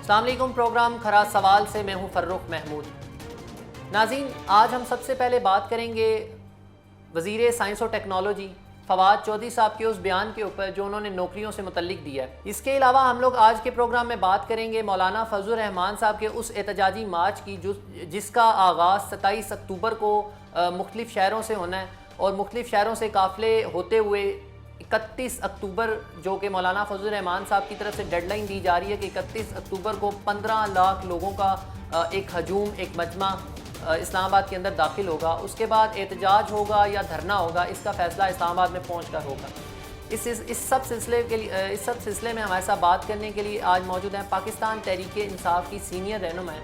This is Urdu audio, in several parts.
السلام علیکم، پروگرام کھرا سوال سے میں ہوں فرخ محمود۔ ناظرین، آج ہم سب سے پہلے بات کریں گے وزیر سائنس اور ٹیکنالوجی فواد چودھری صاحب کے اس بیان کے اوپر جو انہوں نے نوکریوں سے متعلق دیا ہے۔ اس کے علاوہ ہم لوگ آج کے پروگرام میں بات کریں گے مولانا فضل الرحمان صاحب کے اس احتجاجی مارچ کی جس کا آغاز 27 اکتوبر کو مختلف شہروں سے ہونا ہے، اور مختلف شہروں سے قافلے ہوتے ہوئے 31 اکتوبر جو کہ مولانا فضل الرحمان صاحب کی طرف سے ڈیڈ لائن دی جا رہی ہے کہ 31 اکتوبر کو 15 لاکھ لوگوں کا ایک ہجوم، ایک مجمع اسلام آباد کے اندر داخل ہوگا۔ اس کے بعد احتجاج ہوگا یا دھرنا ہوگا، اس کا فیصلہ اسلام آباد میں پہنچ کر ہوگا۔ اس سب سلسلے میں ہمارے ساتھ بات کرنے کے لیے آج موجود ہیں پاکستان تحریک انصاف کی سینئر رہنما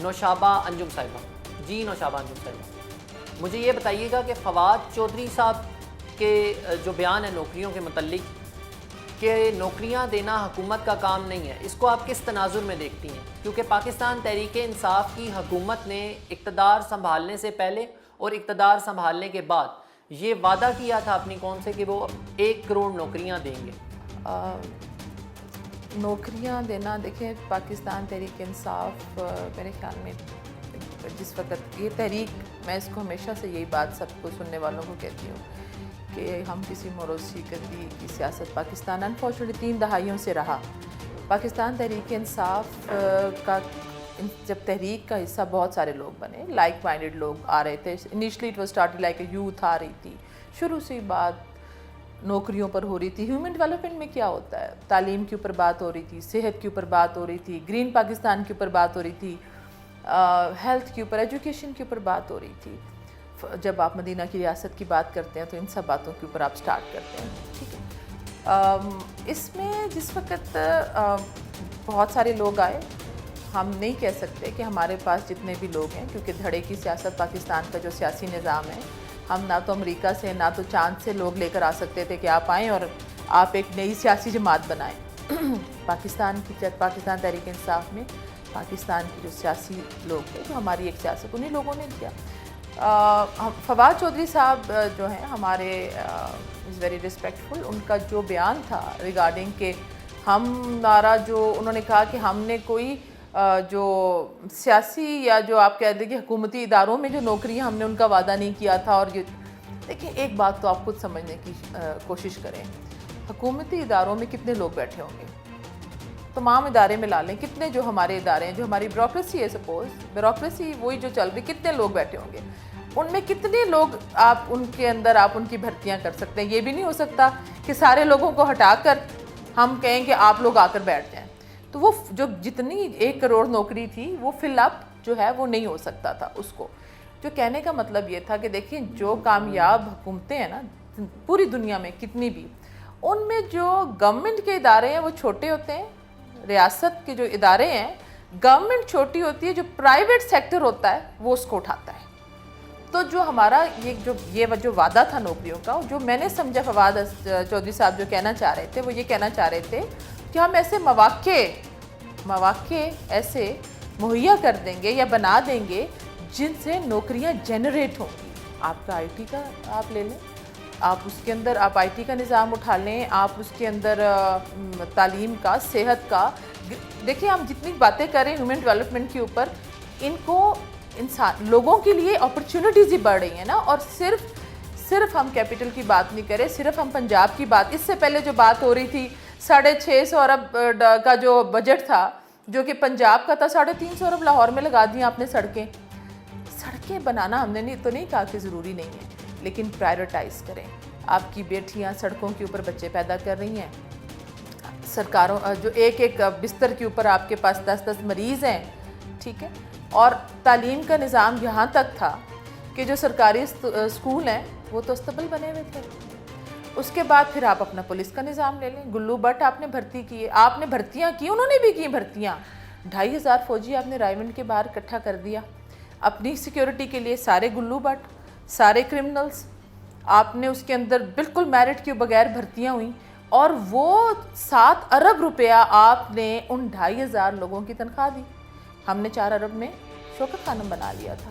نوشابہ انجم صاحبہ۔ جی نوشابہ انجم صاحبہ، مجھے یہ بتائیے گا کہ فواد چودھری صاحب کے جو بیان ہے نوکریوں کے متعلق کہ نوکریاں دینا حکومت کا کام نہیں ہے، اس کو آپ کس تناظر میں دیکھتی ہیں؟ کیونکہ پاکستان تحریک انصاف کی حکومت نے اقتدار سنبھالنے سے پہلے اور اقتدار سنبھالنے کے بعد یہ وعدہ کیا تھا اپنی قوم سے کہ وہ 1 کروڑ نوکریاں دیں گے۔ نوکریاں دینا، دیکھیں پاکستان تحریک انصاف میرے خیال میں جس وقت یہ تحریک، میں اس کو ہمیشہ سے یہی بات سب کو سننے والوں کو کہتی ہوں کہ ہم کسی موروثی گردی کی سیاست پاکستان انفارچونیٹلی 3 دہائیوں سے رہا۔ پاکستان تحریک انصاف کا جب تحریک کا حصہ بہت سارے لوگ بنے، لائک مائنڈڈ لوگ آ رہے تھے۔ Initially it was started like a youth آ رہی تھی، شروع سے بات نوکریوں پر ہو رہی تھی۔ ہیومن ڈیولپمنٹ میں کیا ہوتا ہے، تعلیم کے اوپر بات ہو رہی تھی، صحت کے اوپر بات ہو رہی تھی، گرین پاکستان کے اوپر بات ہو رہی تھی، ہیلتھ کے اوپر، ایجوکیشن کے اوپر بات ہو رہی تھی۔ جب آپ مدینہ کی ریاست کی بات کرتے ہیں تو ان سب باتوں کے اوپر آپ سٹارٹ کرتے ہیں، ٹھیک ہے۔ اس میں جس وقت بہت سارے لوگ آئے، ہم نہیں کہہ سکتے کہ ہمارے پاس جتنے بھی لوگ ہیں، کیونکہ دھڑے کی سیاست پاکستان کا جو سیاسی نظام ہے، ہم نہ تو امریکہ سے نہ تو چاند سے لوگ لے کر آ سکتے تھے کہ آپ آئیں اور آپ ایک نئی سیاسی جماعت بنائیں۔ پاکستان تحریک انصاف میں پاکستان کے جو سیاسی لوگ تھے، جو ہماری ایک سیاست انہیں لوگوں نے کیا۔ فواد چودھری صاحب جو ہیں ہمارے از ویری رسپیکٹفل، ان کا جو بیان تھا ریگارڈنگ کہ ہمارا جو انہوں نے کہا کہ ہم نے کوئی جو سیاسی یا جو آپ کہہ دیں کہ حکومتی اداروں میں جو نوکریاں ہم نے ان کا وعدہ نہیں کیا تھا۔ اور یہ دیکھیں، ایک بات تو آپ خود سمجھنے کی کوشش کریں، حکومتی اداروں میں کتنے لوگ بیٹھے ہوں گے؟ تمام ادارے ملا لیں، کتنے جو ہمارے ادارے ہیں، جو ہماری بیوروکریسی ہے، سپوز بیوروکریسی وہی جو چل رہی، کتنے لوگ بیٹھے ہوں گے؟ ان میں کتنے لوگ آپ ان کے اندر آپ ان کی بھرتیاں کر سکتے ہیں؟ یہ بھی نہیں ہو سکتا کہ سارے لوگوں کو ہٹا کر ہم کہیں کہ آپ لوگ آ کر بیٹھ جائیں۔ تو وہ جو جتنی 1 کروڑ نوکری تھی وہ فل اپ جو ہے وہ نہیں ہو سکتا تھا۔ اس کو جو کہنے کا مطلب یہ تھا کہ دیکھیں، جو کامیاب حکومتیں ہیں نا پوری دنیا میں کتنی بھی، ان میں جو گورنمنٹ کے ادارے ہیں وہ چھوٹے ہوتے ہیں، ریاست کے جو ادارے ہیں گورنمنٹ چھوٹی ہوتی ہے، جو پرائیویٹ سیکٹر ہوتا ہے وہ اس کو اٹھاتا ہے۔ تو جو ہمارا یہ جو وعدہ تھا نوکریوں کا، جو میں نے سمجھا فواد چودھری صاحب جو کہنا چاہ رہے تھے، وہ یہ کہنا چاہ رہے تھے کہ ہم ایسے مواقع ایسے مہیا کر دیں گے یا بنا دیں گے جن سے نوکریاں جنریٹ ہوں گی۔ آپ کا IT کا آپ لے لیں، آپ اس کے اندر آپ IT کا نظام اٹھا لیں، آپ اس کے اندر تعلیم کا، صحت کا، دیکھیں ہم جتنی باتیں کریں ہیومن ڈیولپمنٹ کے اوپر، ان کو لوگوں کے لیے اپرچونٹیز ہی بڑھ رہی ہیں نا۔ اور صرف ہم کیپٹل کی بات نہیں کریں، صرف ہم پنجاب کی بات، اس سے پہلے جو بات ہو رہی تھی 650 ارب کا جو بجٹ تھا جو کہ پنجاب کا تھا، 350 ارب لاہور میں لگا دیا آپ نے۔ سڑکیں بنانا ہم نے تو نہیں کہا کہ ضروری نہیں ہے، لیکن پرائیورٹائز کریں۔ آپ کی بیٹیاں سڑکوں کے اوپر بچے پیدا کر رہی ہیں، سرکاروں جو ایک بستر کے اوپر آپ کے پاس 10 مریض ہیں، ٹھیک ہے۔ اور تعلیم کا نظام یہاں تک تھا کہ جو سرکاری اسکول ہیں وہ تو استبل بنے ہوئے تھے۔ اس کے بعد پھر آپ اپنا پولیس کا نظام لے لیں، گلو بٹ آپ نے بھرتی کی، آپ نے بھرتیاں کی، انہوں نے بھی کی بھرتیاں۔ 2500 فوجی آپ نے رائمنڈ کے باہر اکٹھا کر دیا اپنی سیکیورٹی کے لیے، سارے گلو بٹ، سارے کرمنلز، آپ نے اس کے اندر بالکل میرٹ کے بغیر بھرتیاں ہوئیں، اور وہ 7 ارب روپیہ آپ نے ان 2500 لوگوں کی تنخواہ دی۔ ہم نے 4 ارب میں شوکت خانم بنا لیا تھا۔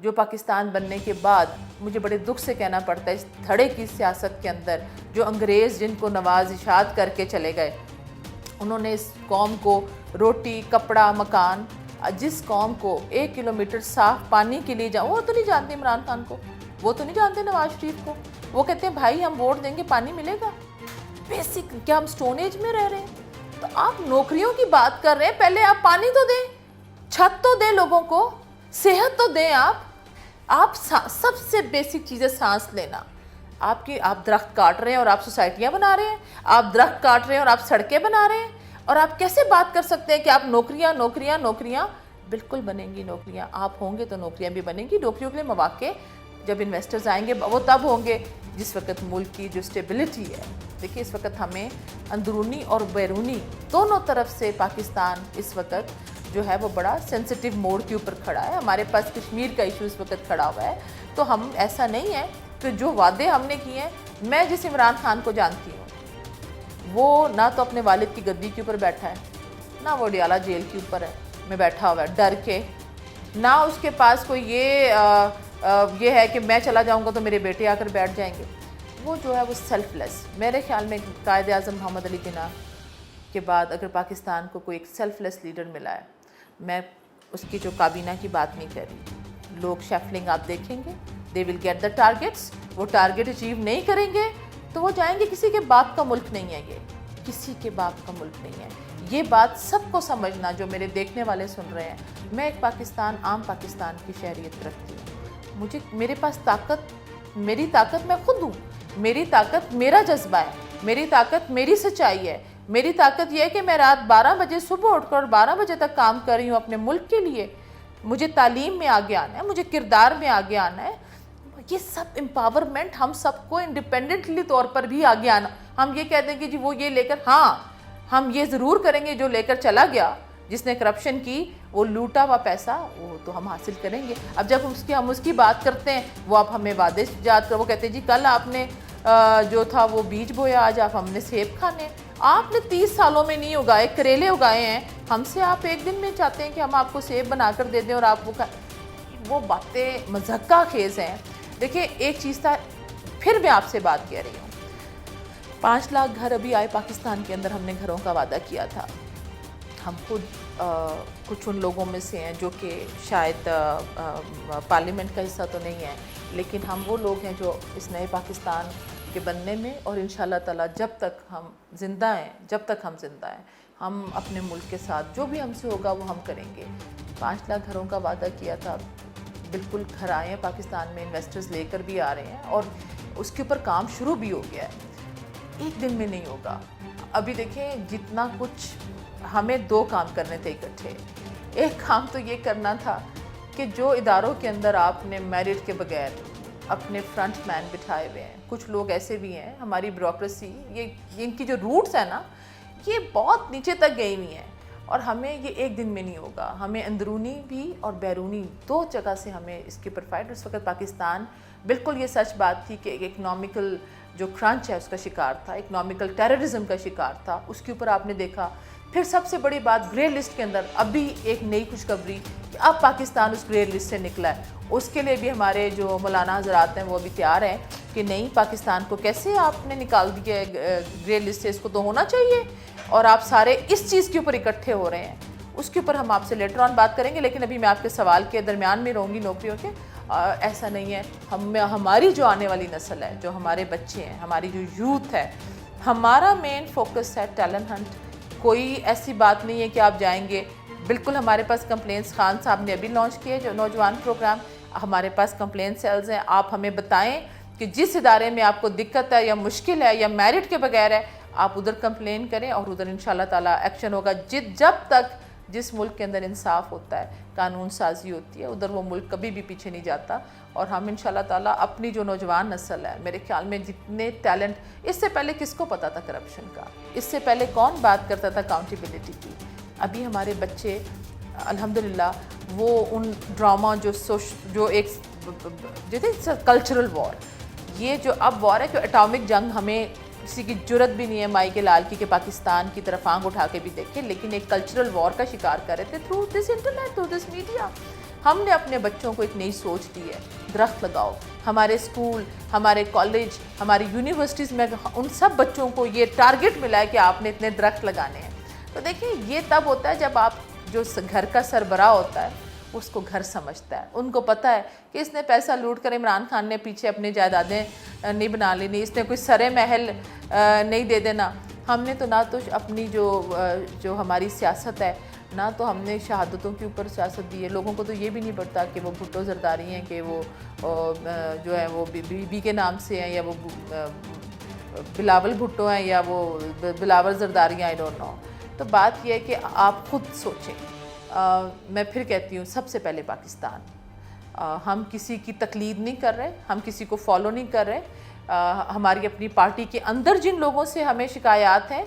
جو پاکستان بننے کے بعد مجھے بڑے دکھ سے کہنا پڑتا ہے اس دھڑے کی سیاست کے اندر جو انگریز جن کو نوازشات کر کے چلے گئے، انہوں نے اس قوم کو روٹی، کپڑا، مکان، جس قوم کو 1 کلومیٹر صاف پانی کے لیے وہ تو نہیں جانتے عمران خان کو، وہ تو نہیں جانتے نواز شریف کو، وہ کہتے ہیں بھائی ہم ووٹ دیں گے پانی ملے گا۔ بیسک کیا ہم سٹون ایج میں رہ رہے ہیں؟ تو آپ نوکریوں کی بات کر رہے ہیں، پہلے آپ پانی تو دیں، چھت تو دیں لوگوں کو، صحت تو دیں۔ آپ سب سے بیسک چیزیں سانس لینا، آپ درخت کاٹ رہے ہیں اور آپ سوسائٹیاں بنا رہے ہیں، آپ درخت کاٹ رہے ہیں اور آپ سڑکیں بنا رہے ہیں، اور آپ کیسے بات کر سکتے ہیں کہ آپ نوکریاں بالکل بنیں گی نوکریاں، آپ ہوں گے تو نوکریاں بھی بنیں گی۔ نوکریوں کے لیے مواقع جب انویسٹرز آئیں گے وہ تب ہوں گے جس وقت ملک کی جو اسٹیبلٹی ہے۔ دیکھیے اس وقت ہمیں اندرونی اور بیرونی دونوں طرف سے پاکستان اس وقت جو ہے وہ بڑا سینسٹیو موڈ کے اوپر کھڑا ہے۔ ہمارے پاس کشمیر کا ایشو اس وقت کھڑا ہوا ہے، تو ہم ایسا نہیں ہے کہ جو وعدے ہم نے کیے ہیں، میں جس عمران خان کو جانتی ہوں وہ نہ تو اپنے والد کی گدی کے اوپر بیٹھا ہے، نہ وہ ڈیالہ جیل کے اوپر میں بیٹھا ہوا ہے ڈر کے، نہ اس کے پاس کوئی یہ ہے کہ میں چلا جاؤں گا تو میرے بیٹے آ کر بیٹھ جائیں گے۔ وہ جو ہے وہ سیلف لیس، میرے خیال میں قائد اعظم محمد علی جناح کے بعد اگر پاکستان کو کوئی ایک سیلف لیس لیڈر ملا ہے، میں اس کی جو کابینہ کی بات نہیں کر رہی، لوگ شیفلنگ آپ دیکھیں گے، دے ول گیٹ دا ٹارگیٹس، وہ ٹارگیٹ اچیو نہیں کریں گے تو وہ جائیں گے۔ کسی کے باپ کا ملک نہیں ہے، یہ کسی کے باپ کا ملک نہیں ہے، یہ بات سب کو سمجھنا جو میرے دیکھنے والے سن رہے ہیں۔ میں ایک عام پاکستان کی شہریت رکھتی ہوں، میرے پاس میری طاقت میں خود ہوں، میری طاقت میرا جذبہ ہے، میری طاقت میری سچائی ہے، میری طاقت یہ ہے کہ میں رات 12 بجے صبح اٹھ کر 12 بجے تک کام کر رہی ہوں اپنے ملک کے لیے۔ مجھے تعلیم میں آگے آنا ہے، مجھے کردار میں آگے آنا ہے۔ یہ سب امپاورمنٹ ہم سب کو انڈیپینڈنٹلی طور پر بھی آگے آنا۔ ہم یہ کہتے ہیں کہ جی وہ یہ لے کر، ہاں ہم یہ ضرور کریں گے جو لے کر چلا گیا، جس نے کرپشن کی، وہ لوٹا ہوا پیسہ وہ تو ہم حاصل کریں گے۔ اب جب ہم اس کی بات کرتے ہیں، وہ آپ ہمیں وعدے یاد کر، وہ کہتے ہیں جی کل آپ نے جو تھا وہ بیج بویا، آج آپ ہم نے سیب کھانے، آپ نے 30 سالوں میں نہیں اگائے، کریلے اگائے ہیں، ہم سے آپ ایک دن میں چاہتے ہیں کہ ہم آپ کو سیب بنا کر دے دیں اور آپ وہ باتیں مضحکہ خیز ہیں۔ دیکھیں ایک چیز تھا، پھر میں آپ سے بات کہہ رہی ہوں، 5 لاکھ گھر ابھی آئے پاکستان کے اندر، ہم نے گھروں کا وعدہ کیا تھا۔ ہم خود کچھ ان لوگوں میں سے ہیں جو کہ شاید پارلیمنٹ کا حصہ تو نہیں ہے، لیکن ہم وہ لوگ ہیں جو اس نئے پاکستان کے بننے میں، اور انشاءاللہ تعالی جب تک ہم زندہ ہیں ہم اپنے ملک کے ساتھ جو بھی ہم سے ہوگا وہ ہم کریں گے۔ 5 لاکھ گھروں کا وعدہ کیا تھا، بالکل گھر آئے ہیں پاکستان میں، انویسٹرز لے کر بھی آ رہے ہیں اور اس کے اوپر کام شروع بھی ہو گیا ہے۔ ایک دن میں نہیں ہوگا۔ ابھی دیکھیں جتنا کچھ ہمیں 2 کام کرنے تھے اکٹھے۔ ایک کام تو یہ کرنا تھا کہ جو اداروں کے اندر آپ نے میرٹ کے بغیر اپنے فرنٹ مین بٹھائے ہوئے ہیں، کچھ لوگ ایسے بھی ہیں، ہماری بیوروکریسی، یہ ان کی جو روٹس ہیں نا، یہ بہت نیچے تک گئی ہوئی ہیں، اور ہمیں یہ ایک دن میں نہیں ہوگا۔ ہمیں اندرونی بھی اور بیرونی 2 جگہ سے ہمیں اس کے اوپر فائٹ۔ اس وقت پاکستان بالکل یہ سچ بات تھی کہ اکنامیکل جو کرنچ ہے اس کا شکار تھا، اکنامیکل ٹیررزم کا شکار تھا، اس کے اوپر آپ نے دیکھا۔ پھر سب سے بڑی بات گرے لسٹ کے اندر اب بھی ایک نئی خوشخبری کہ اب پاکستان اس گرے لسٹ سے نکلا ہے۔ اس کے لیے بھی ہمارے جو مولانا حضرات ہیں وہ بھی تیار ہیں کہ نہیں، پاکستان کو کیسے آپ نے نکال دیا ہے گرے لسٹ سے، اس کو تو ہونا چاہیے، اور آپ سارے اس چیز کے اوپر اکٹھے ہو رہے ہیں۔ اس کے اوپر ہم آپ سے لیٹر آن بات کریں گے، لیکن ابھی میں آپ کے سوال کے درمیان میں رہوں گی نوکریوں کے۔ ایسا نہیں ہے، ہماری جو آنے والی نسل ہے، جو ہمارے بچے ہیں، ہماری جو یوتھ ہے، ہمارا مین فوکس ہے ٹیلنٹ ہنٹ۔ کوئی ایسی بات نہیں ہے کہ آپ جائیں گے، بالکل ہمارے پاس کمپلینس، خان صاحب نے ابھی لانچ کیے جو نوجوان پروگرام، ہمارے پاس کمپلین سیلز ہیں۔ آپ ہمیں بتائیں کہ جس ادارے میں آپ کو دقت ہے یا مشکل ہے یا میرٹ کے بغیر ہے، آپ ادھر کمپلین کریں اور ادھر انشاءاللہ تعالی ایکشن ہوگا۔ جب تک جس ملک کے اندر انصاف ہوتا ہے، قانون سازی ہوتی ہے، ادھر وہ ملک کبھی بھی پیچھے نہیں جاتا۔ اور ہم انشاءاللہ تعالی اپنی جو نوجوان نسل ہے، میرے خیال میں جتنے ٹیلنٹ، اس سے پہلے کس کو پتا تھا کرپشن کا؟ اس سے پہلے کون بات کرتا تھا اکاؤنٹیبلٹی کی؟ ابھی ہمارے بچے الحمدللہ وہ ان ڈرامہ جو ایک کلچرل وار، یہ جو اب وار ہے، جو اٹامک جنگ، ہمیں کسی کی جرت بھی نہیں ہے مائی کے لال کی کہ پاکستان کی طرف آنکھ اٹھا کے بھی دیکھیں، لیکن ایک کلچرل وار کا شکار کر رہے تھے through this internet, through this media. ہم نے اپنے بچوں کو ایک نئی سوچ دی ہے، درخت لگاؤ. ہمارے اسکول، ہمارے کالج، ہماری یونیورسٹیز میں ان سب بچوں کو یہ ٹارگٹ ملا ہے کہ آپ نے اتنے درخت لگانے ہیں. تو دیکھیں یہ تب ہوتا ہے جب آپ جو گھر کا سربراہ ہوتا ہے اس کو گھر سمجھتا ہے. ان کو پتہ ہے کہ اس نے پیسہ لوٹ کر عمران خان نے پیچھے اپنی جائیدادیں نہیں بنا لینی، اس نے کوئی سرے محل نہیں دے دینا. ہم نے تو نہ تو اپنی جو ہماری سیاست ہے، نہ تو ہم نے شہادتوں کے اوپر سیاست دی ہے. لوگوں کو تو یہ بھی نہیں پڑتا کہ وہ بھٹو زرداری ہیں، کہ وہ جو ہے وہ بی بی کے نام سے ہیں، یا وہ بلاول بھٹو ہیں، یا وہ بلاول زرداری ہیں. I don't know. تو بات یہ ہے کہ آپ خود سوچیں. میں پھر کہتی ہوں، سب سے پہلے پاکستان. ہم کسی کی تقلید نہیں کر رہے، ہم کسی کو فالو نہیں کر رہے. ہماری اپنی پارٹی کے اندر جن لوگوں سے ہمیں شکایات ہیں،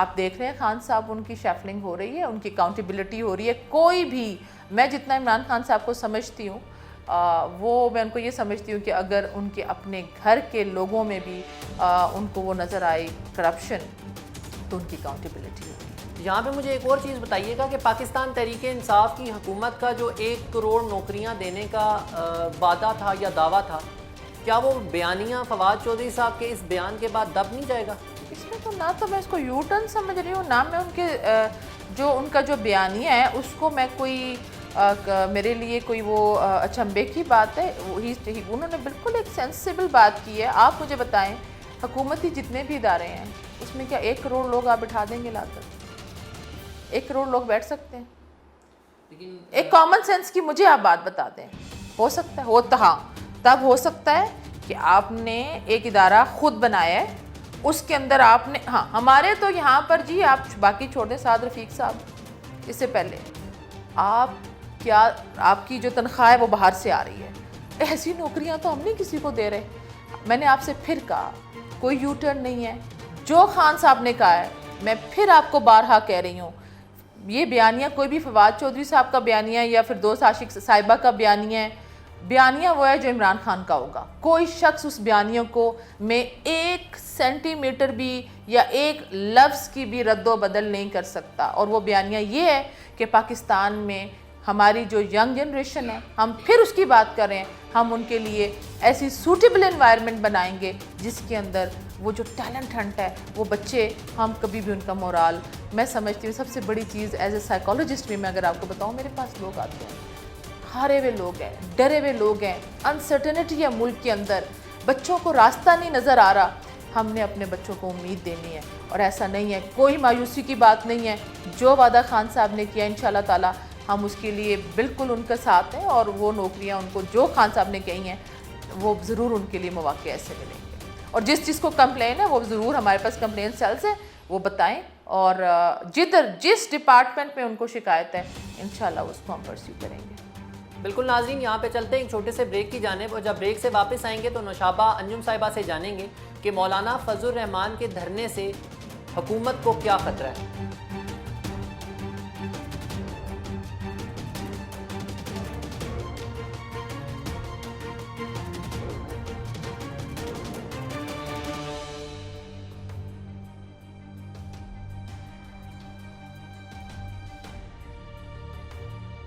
آپ دیکھ رہے ہیں خان صاحب ان کی شیفلنگ ہو رہی ہے، ان کی اکاؤنٹیبلٹی ہو رہی ہے. کوئی بھی، میں جتنا عمران خان صاحب کو سمجھتی ہوں وہ میں ان کو یہ سمجھتی ہوں کہ اگر ان کے اپنے گھر کے لوگوں میں بھی ان کو وہ نظر آئی کرپشن، تو ان کی اکاؤنٹیبلٹی ہوگی. یہاں پہ مجھے ایک اور چیز بتائیے گا کہ پاکستان تحریک انصاف کی حکومت کا جو 1 کروڑ نوکریاں دینے کا وعدہ تھا یا دعویٰ تھا، کیا وہ بیانیہ فواد چودھری صاحب کے اس بیان کے بعد دب نہیں جائے گا؟ اس میں تو نہ تو میں اس کو یو ٹرن سمجھ رہی ہوں، نہ میں ان کے ان کا جو بیانیہ ہے اس کو میں کوئی میرے لیے کوئی وہ اچنبے کی بات ہے. انہوں نے بالکل ایک سینسیبل بات کی ہے. آپ مجھے بتائیں، حکومتی جتنے بھی ادارے ہیں اس میں کیا 1 کروڑ لوگ آپ بٹھا دیں گے لا کر؟ 1 کروڑ لوگ بیٹھ سکتے ہیں؟ لیکن ایک کامن سینس کی مجھے آپ بات بتا دیں. ہو سکتا ہے؟ ہاں تب ہو سکتا ہے کہ آپ نے ایک ادارہ خود بنایا ہے، اس کے اندر آپ نے، ہاں ہمارے تو یہاں پر جی آپ باقی چھوڑ دیں، سعد رفیق صاحب، اس سے پہلے آپ کی جو تنخواہ ہے وہ باہر سے آ رہی ہے. ایسی نوکریاں تو ہم نہیں کسی کو دے رہے. میں نے آپ سے پھر کہا کوئی یو ٹرن نہیں ہے. جو خان صاحب نے کہا ہے، میں پھر آپ کو بارہا کہہ رہی ہوں، یہ بیانیہ کوئی بھی فواد چودھری صاحب کا بیانیہ یا پھر دوست عاشق صاحبہ کا بیانیہ ہے. بیانیہ وہ ہے جو عمران خان کا ہوگا. کوئی شخص اس بیانیوں کو میں 1 سینٹی میٹر بھی یا 1 لفظ کی بھی رد و بدل نہیں کر سکتا. اور وہ بیانیہ یہ ہے کہ پاکستان میں ہماری جو ینگ جنریشن ہے، ہم پھر اس کی بات کر رہے ہیں، ہم ان کے لیے ایسی سوٹیبل انوائرمنٹ بنائیں گے جس کے اندر وہ جو ٹیلنٹ ہنٹ ہے، وہ بچے، ہم کبھی بھی ان کا مورال، میں سمجھتی ہوں سب سے بڑی چیز ایز اے سائیکالوجسٹ بھی میں اگر آپ کو بتاؤں، میرے پاس لوگ آتے ہیں، ہارے ہوئے لوگ ہیں، ڈرے ہوئے لوگ ہیں، انسرٹنٹی ہے ملک کے اندر، بچوں کو راستہ نہیں نظر آ رہا. ہم نے اپنے بچوں کو امید دینی ہے، اور ایسا نہیں ہے، کوئی مایوسی کی بات نہیں ہے. جو وعدہ خان صاحب نے کیا انشاءاللہ تعالی ہم اس کے لیے بالکل ان کے ساتھ ہیں، اور وہ نوکریاں ان کو جو خان صاحب نے کہی ہیں وہ ضرور ان کے لیے مواقع ایسے ملیں گے. اور جس چیز کو کمپلین ہے وہ ضرور ہمارے پاس کمپلین سیلز ہے، وہ بتائیں، اور جس ڈپارٹمنٹ میں ان کو شکایت ہے انشاءاللہ اس کو ہم پرسیو کریں گے. بالکل ناظرین، یہاں پہ چلتے ہیں ایک چھوٹے سے بریک کی جانب، اور جب بریک سے واپس آئیں گے تو نوشابہ انجم صاحبہ سے جانیں گے کہ مولانا فضل الرحمان کے دھرنے سے حکومت کو کیا خطرہ ہے.